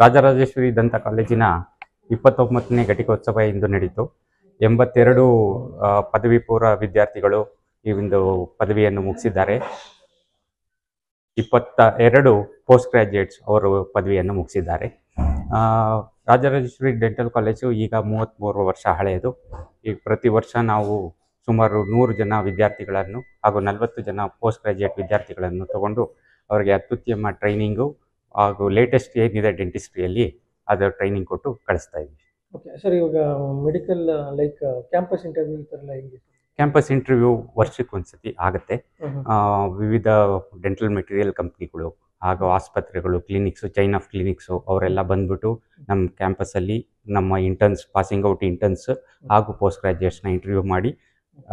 ರಾಜರಾಜೇಶ್ವರಿ ದಂತ ಕಾಲೇಜಿನ 29ನೇ ಘಟಿಕೋತ್ಸವ ಇಂದು ನಡೆಯಿತು. 82 ಪದವಿ ಪೂರ್ವ ವಿದ್ಯಾರ್ಥಿಗಳು ಈ ಒಂದು ಪದವಿಯನ್ನು ಮುಗಿಸಿದ್ದಾರೆ. 22 ಪೋಸ್ಟ್ ಗ್ರಾಜ್ಯುಯೇಟ್ಸ್ ಅವರು ಪದವಿಯನ್ನು ಮುಗಿಸಿದ್ದಾರೆ. ರಾಜರಾಜೇಶ್ವರಿ ಡೆಂಟಲ್ ಕಾಲೇಜು ಈಗ 33 ವರ್ಷ ಹಳೆಯದು. ಈಗ ಪ್ರತಿ ವರ್ಷ ನಾವು ಸುಮಾರು 100 ಜನ ವಿದ್ಯಾರ್ಥಿಗಳನ್ನು ಹಾಗೂ 40 ಜನ ಪೋಸ್ಟ್ ಗ್ರಾಜ್ಯುಯೇಟ್ ವಿದ್ಯಾರ್ಥಿಗಳನ್ನು ತಗೊಂಡು ಅವರಿಗೆ ಅತ್ಯುತ್ತಮ ಟ್ರೈನಿಂಗು ಹಾಗೂ ಲೇಟೆಸ್ಟ್ ಏನಿದೆ ಡೆಂಟಿಸ್ಟ್ರಿಯಲ್ಲಿ ಅದರ ಟ್ರೈನಿಂಗ್ ಕೊಟ್ಟು ಕಳಿಸ್ತಾ ಇದ್ದೀವಿ. ಓಕೆ ಸರ್, ಇವಾಗ ಮೆಡಿಕಲ್ ಲೈಕ್ ಕ್ಯಾಂಪಸ್ ಇಂಟರ್ವ್ಯೂ ಈ ಥರ ಎಲ್ಲ ಹೆಂಗೆ? ಕ್ಯಾಂಪಸ್ ಇಂಟರ್ವ್ಯೂ ವರ್ಷಕ್ಕೆ ಒಂದ್ಸತಿ ಆಗುತ್ತೆ. ವಿವಿಧ ಡೆಂಟಲ್ ಮೆಟೀರಿಯಲ್ ಕಂಪ್ನಿಗಳು ಹಾಗೂ ಆಸ್ಪತ್ರೆಗಳು, ಕ್ಲಿನಿಕ್ಸು, ಚೈನ್ ಆಫ್ ಕ್ಲಿನಿಕ್ಸು ಅವರೆಲ್ಲ ಬಂದ್ಬಿಟ್ಟು ನಮ್ಮ ಕ್ಯಾಂಪಸ್ಸಲ್ಲಿ ನಮ್ಮ ಇಂಟರ್ನ್ಸ್, ಪಾಸಿಂಗ್ ಔಟ್ ಇಂಟರ್ನ್ಸ್ ಹಾಗೂ ಪೋಸ್ಟ್ ಗ್ರಾಜ್ಯುಯೇಟ್ಸ್ನ ಇಂಟರ್ವ್ಯೂ ಮಾಡಿ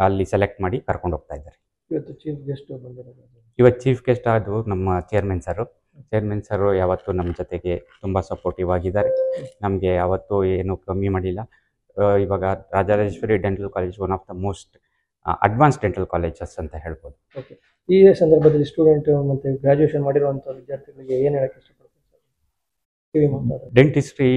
ಅಲ್ಲಿ ಸೆಲೆಕ್ಟ್ ಮಾಡಿ ಕರ್ಕೊಂಡು ಹೋಗ್ತಾ ಇದ್ದಾರೆ. ಇವತ್ತು ಚೀಫ್ ಗೆಸ್ಟ್ ಬಂದಿರೋದು? ಇವತ್ತು ಚೀಫ್ ಗೆಸ್ಟ್ ಅದು ನಮ್ಮ ಚೇರ್ಮನ್ ಸರು ಯಾವತ್ತೂ ನಮ್ಮ ಜೊತೆಗೆ ತುಂಬ ಸಪೋರ್ಟಿವ್ ಆಗಿದ್ದಾರೆ. ನಮಗೆ ಯಾವತ್ತೂ ಏನು ಕಮ್ಮಿ ಮಾಡಿಲ್ಲ. ಇವಾಗ Rajarajeshwari dental college one of the most advance dental colleges ಅಂತ ಹೇಳ್ಬೋದು. ಓಕೆ, ಈ ಸಂದರ್ಭದಲ್ಲಿ ಸ್ಟೂಡೆಂಟ್ ಮತ್ತು ಗ್ರಾಜ್ಯುಯೇಷನ್ ಮಾಡಿರುವಂಥ ವಿದ್ಯಾರ್ಥಿಗಳಿಗೆ ಏನು ಹೇಳಕ್ಕೆ ಇಷ್ಟಪಡ್ತೀನಿ? ಡೆಂಟಿಸ್ಟ್ರಿ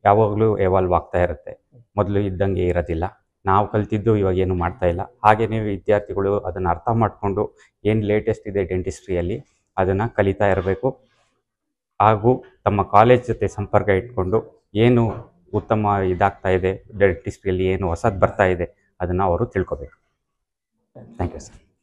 ಯಾವಾಗಲೂ ಎವಾಲ್ವ್ ಆಗ್ತಾ ಇರುತ್ತೆ, ಮೊದಲು ಇದ್ದಂಗೆ ಇರೋದಿಲ್ಲ. ನಾವು ಕಲ್ತಿದ್ದು ಇವಾಗ ಏನು ಮಾಡ್ತಾ ಇಲ್ಲ. ಹಾಗೆಯೇ ವಿದ್ಯಾರ್ಥಿಗಳು ಅದನ್ನು ಅರ್ಥ ಮಾಡಿಕೊಂಡು ಏನು ಲೇಟೆಸ್ಟ್ ಇದೆ ಡೆಂಟಿಸ್ಟ್ರಿಯಲ್ಲಿ ಅದನ್ನು ಕಲಿತಾ ಇರಬೇಕು. ಹಾಗೂ ತಮ್ಮ ಕಾಲೇಜ್ ಜೊತೆ ಸಂಪರ್ಕ ಇಟ್ಕೊಂಡು ಏನು ಉತ್ತಮ ಇದಾಗ್ತಾ ಇದೆ ಡೆಂಟಿಸ್ಟ್ರಿಯಲ್ಲಿ, ಏನು ಹೊಸದು ಬರ್ತಾ ಇದೆ ಅದನ್ನು ಅವರು ತಿಳ್ಕೊಬೇಕು. Thank you sir.